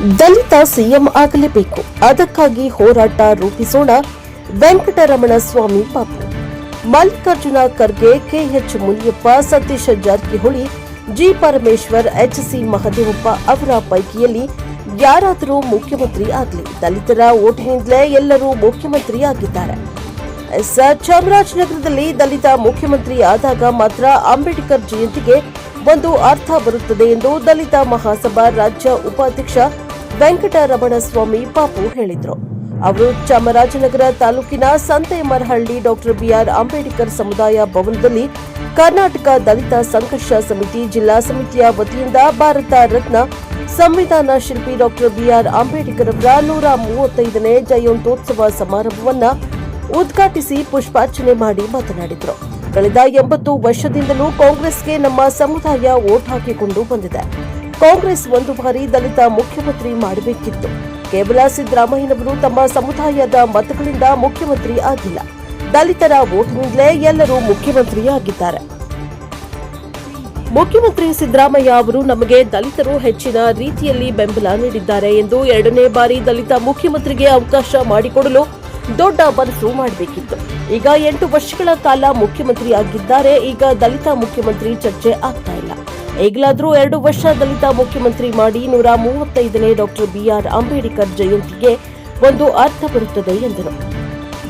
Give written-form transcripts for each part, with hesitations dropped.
ದಲಿತ CM ಆಗಲೇಬೇಕು, ಅದಕ್ಕಾಗಿ ಹೋರಾಟ ರೂಪಿಸೋಣ. ವೆಂಕಟರಮಣ ಸ್ವಾಮಿ ಪಾಪು. ಮಲ್ಲಿಕಾರ್ಜುನ ಖರ್ಗೆ, ಕೆಎಚ್ ಮುನಿಯಪ್ಪ, ಸತೀಶ್ ಜಾರಕಿಹೊಳಿ, ಜಿ ಪರಮೇಶ್ವರ್, ಎಚ್ಸಿ ಮಹದೇವಪ್ಪ ಅವರ ಪೈಕಿಯಲ್ಲಿ ಯಾರಾದರೂ ಮುಖ್ಯಮಂತ್ರಿ ಆಗಲಿ, ದಲಿತರ ಓಟಿನಿಂದಲೇ ಎಲ್ಲರೂ ಮುಖ್ಯಮಂತ್ರಿ ಆಗಿದ್ದಾರೆ. ಚಾಮರಾಜನಗರದಲ್ಲಿ ದಲಿತ ಮುಖ್ಯಮಂತ್ರಿ ಆದಾಗ ಮಾತ್ರ ಅಂಬೇಡ್ಕರ್ ಜಯಂತಿಗೆ ಒಂದು ಅರ್ಥ ಬರುತ್ತದೆ ಎಂದು ದಲಿತ ಮಹಾಸಭಾ ರಾಜ್ಯ ಉಪಾಧ್ಯಕ್ಷ ವೆಂಕಟರಮಣ ಸ್ವಾಮಿ ಪಾಪು ಹೇಳಿದರು. ಅವರು ಚಾಮರಾಜನಗರ ತಾಲೂಕಿನ ಸಂತೆಮರಹಳ್ಳಿ ಡಾಕ್ಟರ್ ಬಿಆರ್ ಅಂಬೇಡ್ಕರ್ ಸಮುದಾಯ ಭವನದಲ್ಲಿ ಕರ್ನಾಟಕ ದಲಿತ ಸಂಘರ್ಷ ಸಮಿತಿ ಜಿಲ್ಲಾ ಸಮಿತಿಯ ವತಿಯಿಂದ ಭಾರತ ರತ್ನ ಸಂವಿಧಾನ ಶಿಲ್ಪಿ ಡಾಕ್ಟರ್ ಬಿಆರ್ ಅಂಬೇಡ್ಕರ್ ಅವರ 135ನೇ ಜಯಂತ್ಯೋತ್ಸವ ಸಮಾರಂಭವನ್ನು ಉದ್ಘಾಟಿಸಿ ಪುಷ್ಪಾರ್ಚನೆ ಮಾಡಿ ಮಾತನಾಡಿದರು. ಕಳೆದ 80 ವರ್ಷದಿಂದಲೂ ಕಾಂಗ್ರೆಸ್ಗೆ ನಮ್ಮ ಸಮುದಾಯ ವೋಟ್ ಹಾಕಿಕೊಂಡು ಬಂದಿದೆ. ಕಾಂಗ್ರೆಸ್ ಒಂದು ಬಾರಿ ದಲಿತ ಮುಖ್ಯಮಂತ್ರಿ ಮಾಡಬೇಕಿತ್ತು. ಕೇವಲ ಸಿದ್ದರಾಮಯ್ಯನವರು ತಮ್ಮ ಸಮುದಾಯದ ಮತಗಳಿಂದ ಮುಖ್ಯಮಂತ್ರಿ ಆಗಿಲ್ಲ, ದಲಿತರ ವೋಟ್ನಿಂದಲೇ ಎಲ್ಲರೂ ಮುಖ್ಯಮಂತ್ರಿ ಆಗಿದ್ದಾರೆ. ಮುಖ್ಯಮಂತ್ರಿ ಸಿದ್ದರಾಮಯ್ಯ ಅವರು ನಮಗೆ ದಲಿತರು ಹೆಚ್ಚಿನ ರೀತಿಯಲ್ಲಿ ಬೆಂಬಲ ನೀಡಿದ್ದಾರೆ ಎಂದು 2ನೇ ಬಾರಿ ದಲಿತ ಮುಖ್ಯಮಂತ್ರಿಗೆ ಅವಕಾಶ ಮಾಡಿಕೊಡಲು ದೊಡ್ಡ ಮನಸ್ಸು ಮಾಡಬೇಕಿತ್ತು. ಈಗ 8 ವರ್ಷಗಳ ಕಾಲ ಮುಖ್ಯಮಂತ್ರಿ ಆಗಿದ್ದಾರೆ. ಈಗ ದಲಿತ ಮುಖ್ಯಮಂತ್ರಿ ಚರ್ಚೆ ಆಗ್ತಾ ಇಲ್ಲ. ಈಗಲಾದರೂ 2 ವರ್ಷ ದಲಿತ ಮುಖ್ಯಮಂತ್ರಿ ಮಾಡಿ 135ನೇ ಡಾಕ್ಟರ್ ಬಿಆರ್ ಅಂಬೇಡ್ಕರ್ ಜಯಂತಿಗೆ ಒಂದು ಅರ್ಥ ಬರುತ್ತದೆ ಎಂದರು.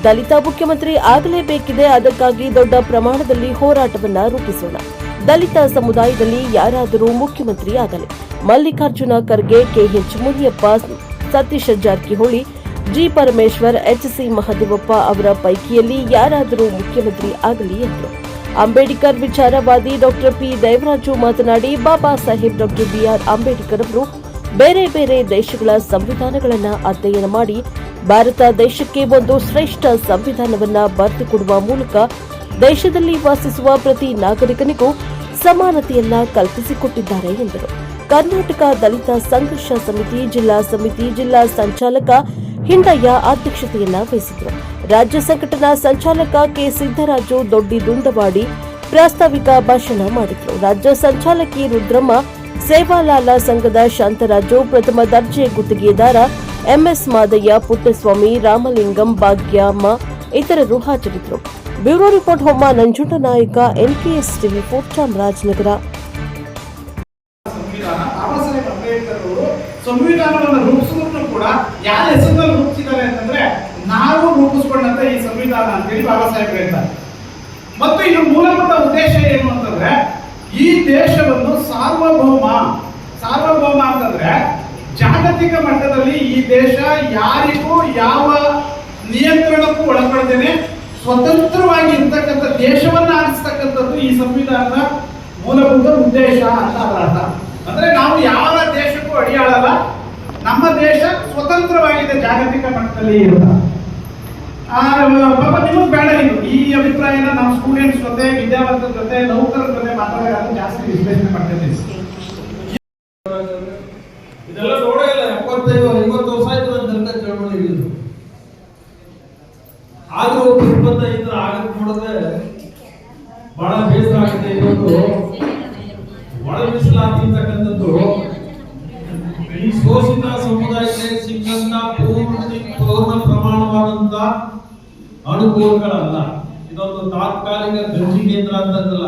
ದಲಿತ ಮುಖ್ಯಮಂತ್ರಿ ಆಗಲೇಬೇಕಿದೆ, ಅದಕ್ಕಾಗಿ ದೊಡ್ಡ ಪ್ರಮಾಣದಲ್ಲಿ ಹೋರಾಟವನ್ನ ರೂಪಿಸೋಣ. ದಲಿತ ಸಮುದಾಯದಲ್ಲಿ ಯಾರಾದರೂ ಮುಖ್ಯಮಂತ್ರಿ ಆಗಲಿ. ಮಲ್ಲಿಕಾರ್ಜುನ ಖರ್ಗೆ, ಕೆಎಚ್ ಮುನಿಯಪ್ಪ, ಸತೀಶ್ ಜಾರಕಿಹೊಳಿ, ಜಿ ಪರಮೇಶ್ವರ್, ಎಚ್ಸಿ ಮಹದೇವಪ್ಪ ಅವರ ಪೈಕಿಯಲ್ಲಿ ಯಾರಾದರೂ ಮುಖ್ಯಮಂತ್ರಿ ಆಗಲಿ ಎಂದರು. ಅಂಬೇಡ್ಕರ್ ವಿಚಾರವಾದಿ ಡಾಕ್ಟರ್ ಪಿ ದೇವರಾಜು ಮಾತನಾಡಿ, ಬಾಬಾ ಸಾಹೇಬ್ ಡಾಕ್ಟರ್ ಬಿಆರ್ ಅಂಬೇಡ್ಕರ್ ಅವರು ಬೇರೆ ಬೇರೆ ದೇಶಗಳ ಸಂವಿಧಾನಗಳನ್ನು ಅಧ್ಯಯನ ಮಾಡಿ ಭಾರತ ದೇಶಕ್ಕೆ ಒಂದು ಶ್ರೇಷ್ಠ ಸಂವಿಧಾನವನ್ನ ಬರೆದುಕೊಡುವ ಮೂಲಕ ದೇಶದಲ್ಲಿ ವಾಸಿಸುವ ಪ್ರತಿ ನಾಗರಿಕನಿಗೂ ಸಮಾನತೆಯನ್ನ ಕಲ್ಪಿಸಿಕೊಟ್ಟಿದ್ದಾರೆ ಎಂದರು. ಕರ್ನಾಟಕ ದಲಿತ ಸಂಘರ್ಷ ಸಮಿತಿ ಜಿಲ್ಲಾ ಸಂಚಾಲಕ ಹಿಂಡಯ್ಯ ಅಧ್ಯಕ್ಷತೆಯನ್ನ ವಹಿಸಿದರು. ರಾಜ್ಯ ಸಂಘಟನಾ ಸಂಚಾಲಕ ಕೆ ಸಿದ್ದರಾಜು ದೊಡ್ಡಿದುಂಡವಾಡಿ ಪ್ರಾಸ್ತಾವಿಕ ಭಾಷಣ ಮಾಡಿದರು. ರಾಜ್ಯ ಸಂಚಾಲಕಿ ರುದ್ರಮ್ಮ, ಸೇವಾಲಾಲ ಸಂಘದ ಶಾಂತರಾಜು, ಪ್ರಥಮ ದರ್ಜೆ ಗುತ್ತಿಗೆದಾರ ಎಂಎಸ್ ಮಾದಯ್ಯ, ಪುಟ್ಟಸ್ವಾಮಿ, ರಾಮಲಿಂಗಂ, ಭಾಗ್ಯಮ್ಮ ಇತರರು ಹಾಜರಿದ್ದರು. Bureau report Homma Nanjundanayaka, NKS TV 4 Chamarajanagar. ಸಂವಿಧಾನವನ್ನು ರೂಪಿಸಿದ್ರು ಕೂಡ ಯಾರ ಹೆಸರಿನಲ್ಲಿ ರೂಪಿಸಿದ್ದಾರೆ ಅಂತಂದ್ರೆ ನಾವು ರೂಪಿಸಿಕೊಂಡಂತ ಈ ಸಂವಿಧಾನ ಅಂತೇಳಿ ಬಾಬಾ ಸಾಹೇಬ್ ಹೇಳ್ತಾರೆ. ಮತ್ತು ಇದು ಮೂಲಭೂತ ಉದ್ದೇಶ ಏನು ಅಂತಂದ್ರೆ ಈ ದೇಶವನ್ನು ಸಾರ್ವಭೌಮ ಅಂತಂದ್ರೆ ಜಾಗತಿಕ ಮಟ್ಟದಲ್ಲಿ ಈ ದೇಶ ಯಾರಿಗೂ ಯಾವ ನಿಯಂತ್ರಣಕ್ಕೂ ಒಳಪಡದೇನೆ ಸ್ವತಂತ್ರವಾಗಿ ಇರ್ತಕ್ಕಂಥ ದೇಶವನ್ನ ಆರಿಸ್ತಕ್ಕಂಥದ್ದು ಈ ಸಂವಿಧಾನದ ಮೂಲಭೂತ ಉದ್ದೇಶ ಅಂತ ಅದರ ಅರ್ಥ. ಅಂದ್ರೆ ನಾವು ಯಾವ ದೇಶಕ್ಕೂ ಅಡಿಯಾಳಲ್ಲ, ನಮ್ಮ ದೇಶ ಸ್ವತಂತ್ರವಾಗಿದೆ ಜಾಗತಿಕ ಮಟ್ಟದಲ್ಲಿ ಇರುವ. ಪಾಪ ನಿಮಗೆ ಬೇಡ ಇದು ಈ ಅಭಿಪ್ರಾಯನ ನಮ್ಮ ಸ್ಟೂಡೆಂಟ್ಸ್ ಜೊತೆ, ವಿದ್ಯಾವಂತರ ಜೊತೆ, ನೌಕರರ ಜೊತೆ ಮಾತಾಡೋದು ಜಾಸ್ತಿ ವಿಶ್ಲೇಷಣೆ ಮಾಡ್ತಿದ್ದೀವಿ. ಇದೆಲ್ಲ ನೋಡೇ ಇಲ್ಲ. 75-50 ವರ್ಷ ಆಯ್ತು ಅಂತ ಚಳವಳಿ ಇಳಿದು ಆದ್ರೂ 25 ಆಗಕ್ಕೆ ನೋಡಿದ್ರೆ ಬಹಳ ಬೇಸರ ಆಗಿದೆ. ಇವತ್ತು ಒಳ ಮೀಸಲಾತಿರ್ತಕ್ಕಂಥದ್ದು ಈ ಶೋಷಿತ ಸಮುದಾಯಕ್ಕೆ ಸಿಕ್ಕಂತ ಪೂರ್ಣ ಪ್ರಮಾಣವಾದಂತ ಅನುಕೂಲಗಳಲ್ಲ. ಇದೊಂದು ತಾತ್ಕಾಲಿಕ ಗಂಜಿ ಕೇಂದ್ರ ಅಂತಂದಲ್ಲ.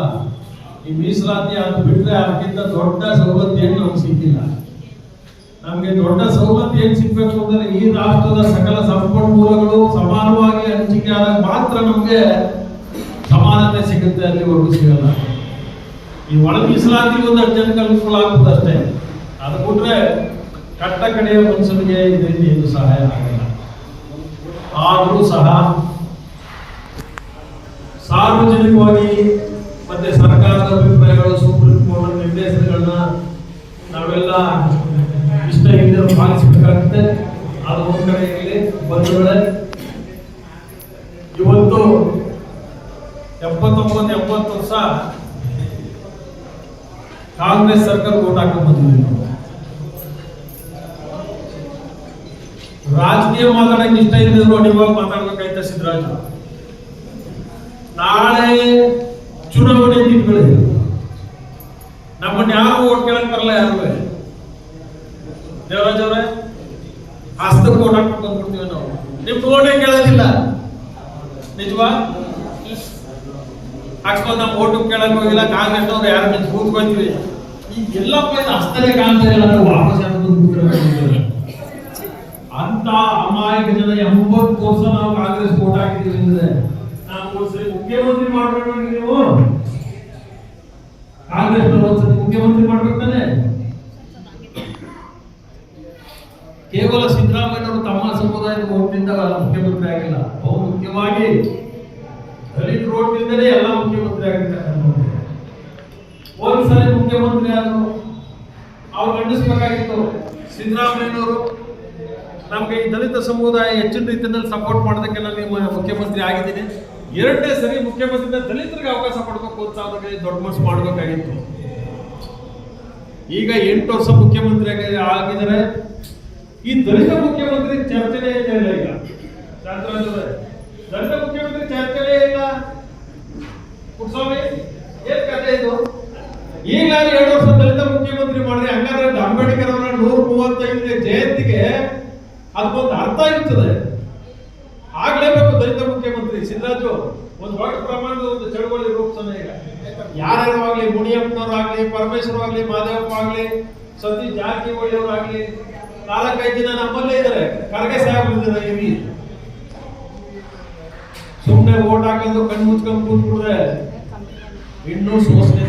ಈ ಮೀಸಲಾತಿ ಅದು ಬಿಟ್ರೆ ಅದಕ್ಕಿಂತ ದೊಡ್ಡ ಸವಲತ್ತು ಏನು ನಮ್ಗೆ ಸಿಕ್ಕಿಲ್ಲ. ನಮ್ಗೆ ದೊಡ್ಡ ಸವಲತ್ತು ಏನ್ ಸಿಗ್ಬೇಕು ಅಂದ್ರೆ ಈ ರಾಷ್ಟ್ರದ ಸಕಲ ಸಂಪನ್ಮೂಲಗಳು ಸಮಾನವಾಗಿ ಹಂಚಿಕೆ ಆದಾಗ ಮಾತ್ರ ನಮ್ಗೆ ಸಮಾನತೆ ಸಿಗುತ್ತೆ, ಅಲ್ಲಿವರೆಗೂ ಸಿಗಲ್ಲ. ಈ ಒಳ ಮೀಸಲಾತಿ ಒಂದು ಜನಕ್ಕೆ ಅನುಕೂಲ ಆಗುವುದು ಅಷ್ಟೇ. ಅದು ಬಿಟ್ರೆ ಕಟ್ಟ ಕಡೆಯ ಮನುಷ್ಯನಿಗೆ ಇದರಿಂದ ಏನು ಸಹಾಯ ಆಗಲ್ಲ. ಆದರೂ ಸಹ ಸಾರ್ವಜನಿಕವಾಗಿ ಮತ್ತೆ ಸರ್ಕಾರದ ಅಭಿಪ್ರಾಯಗಳು, ಸುಪ್ರೀಂ ಕೋರ್ಟ್ ನಿರ್ದೇಶನಗಳನ್ನ ನಾವೆಲ್ಲ ಇಷ್ಟ ಇದ್ದರೂ ಪಾಲಿಸಬೇಕಾಗುತ್ತೆ. ಅದು ಒಂದು ಕಡೆ ಇರಲಿ. ಬಂಧುಗಳೇ, ಇವತ್ತು 79 ವರ್ಷ ಕಾಂಗ್ರೆಸ್ ಸರ್ಕಾರ ವೋಟ್ ಹಾಕೊಂಡು ಬಂದಿದ್ದೀವಿ. ರಾಜಕೀಯ ಮಾತಾಡಕ್ಕೆ ಇಷ್ಟ ಇದ್ದಿದ್ರು ಅಡಿವಾಗಿ ಮಾತಾಡ್ಬೇಕಾಯ್ತ ಸಿದ್ದರಾಜು. ನಾಳೆ ಚುನಾವಣೆ ದಿನಗಳಿದೆ. ನಮ್ಮನ್ನ ಯಾರು ಓಟ್ ಕೇಳಕ್ ಬರಲ್ಲ. ಯಾರು ದೇವರಾಜ್ ಅವರೇ ಹಸ್ತಕ್ಕೆ ಓಟ್ ಹಾಕ್ಬಿಟ್ಟು ಬಂದ್ಬಿಡ್ತೀವಿ ನಾವು, ನಿಮ್ ಓಟೇ ಕೇಳೋದಿಲ್ಲ. ನಿಜವಾ? ಅಕಸ್ಮಾತ್ ನಮ್ಮ ಓಟು ಕೇಳಕ್ ಹೋಗಿಲ್ಲ, ಕಾಂಗ್ರೆಸ್ ಅವ್ರು ಯಾರು ನಿಂತು ಕೂತ್ಕೊಳ್ತೀವಿ, ಈ ಎಲ್ಲಪ್ಪ ಹಸ್ತನೇ ಕಾಣ್ತಾ ಇಲ್ಲ ಅಂದ್ರೆ ವಾಪಸ್ ಅಂತ ಅಮಾಯಕ ಜನ 80 ವರ್ಷ ನಾವು ಕಾಂಗ್ರೆಸ್ ಓಟ್ ಹಾಕಿದ್ದೀವಿ ಅಂದ್ರೆ ನಾವು ಒಂದ್ಸರಿ ಮುಖ್ಯಮಂತ್ರಿ ಮಾಡ್ಬೇಕು ನೀವು, ಕಾಂಗ್ರೆಸ್ ಒಂದ್ಸರಿ ಮುಖ್ಯಮಂತ್ರಿ ಮಾಡ್ಬೇಕು ತಾನೆ. ಕೇವಲ ಸಿದ್ದರಾಮಯ್ಯನವರು ತಮ್ಮ ಸಮುದಾಯದ ಓಟ್ನಿಂದ ಮುಖ್ಯಮಂತ್ರಿ ಆಗಿಲ್ಲ, ಬಹು ಮುಖ್ಯವಾಗಿ ದಲಿತ ಓಟ್ನಿಂದಲೇ ಎಲ್ಲ ಮುಖ್ಯಮಂತ್ರಿ ಆಗಿರ್ತಕ್ಕಂಥ. ಒಂದ್ಸರಿ ಮುಖ್ಯಮಂತ್ರಿ ಆದ್ರು ಅವ್ರು ಖಂಡಿಸ್ಬೇಕಾಗಿತ್ತು, ಸಿದ್ದರಾಮಯ್ಯನವರು ನಮ್ಗೆ ಈ ದಲಿತ ಸಮುದಾಯ ಹೆಚ್ಚಿನ ರೀತಿಯಲ್ಲಿ ಸಪೋರ್ಟ್ ಮಾಡೋದಕ್ಕೆ ನಾನು ಮುಖ್ಯಮಂತ್ರಿ ಆಗಿದ್ದೀನಿ, ಎರಡನೇ ಸರಿ ಮುಖ್ಯಮಂತ್ರಿ ದಲಿತರಿಗೆ ಅವಕಾಶ ಕೊಡಬೇಕು ಅಂತ ಅವ್ರಿಗೆ ದೊಡ್ಡ ಮನಸ್ಸು ಮಾಡಬೇಕಾಗಿತ್ತು. ಈಗ 8 ವರ್ಷ ಮುಖ್ಯಮಂತ್ರಿ ಆಗಿದ್ದಾರೆ, ಈ ದಲಿತ ಮುಖ್ಯಮಂತ್ರಿ ಚರ್ಚೆನೇ ಇಲ್ಲ. ಈಗ ದಲಿತ ಮುಖ್ಯಮಂತ್ರಿ ಚರ್ಚೆನೇ ಇಲ್ಲ. ಪುಟ್ಸ್ವಾಮಿ ಏನ್ ಕಥೆ ಇದು? ಈಗ 2 ವರ್ಷ ದಲಿತ ಮುಖ್ಯಮಂತ್ರಿ ಮಾಡ್ರಿ, ಹಂಗಾದ್ರೆ ಅಂಬೇಡ್ಕರ್ ಅವರ 135ನೇ ಜಯಂತಿಗೆ ಅದಕ್ಕೊಂದು ಅರ್ಥ ಇರ್ತದೆ. ಆಗ್ಲೇಬೇಕು ದಲಿತ ಮುಖ್ಯಮಂತ್ರಿ. ಸಿದ್ದರಾಜು ಒಂದು ದೊಡ್ಡ ಪ್ರಮಾಣದ ಒಂದು ಚಳವಳಿ ರೂಪಿಸೋಣ. ಈಗ ಯಾರ್ಯಾರು ಆಗ್ಲಿ, ಮುನಿಯಪ್ಪನವ್ರು ಆಗ್ಲಿ, ಪರಮೇಶ್ವರ್ ಆಗ್ಲಿ, ಮಾದೇವಪ್ಪ ಆಗ್ಲಿ, ಸತೀಶ್ ಜಾರಕಿಹೊಳಿ ಅವ್ರು ಆಗ್ಲಿ, 4-5 ಜನ ನಮ್ಮಲ್ಲೇ ಇದ್ದಾರೆ, ಖರ್ಗೆ ಸಾಹೇಬ್ರು ಇರಿ. ಸುಮ್ಮನೆ ಓಟ್ ಹಾಕೊಂಡು ಕಣ್ಣು ಮುಚ್ಕೊಂಡು ಕೂತ್ಬಿಟ್ರೆ ಇನ್ನೂ ಶೋಷಣೆ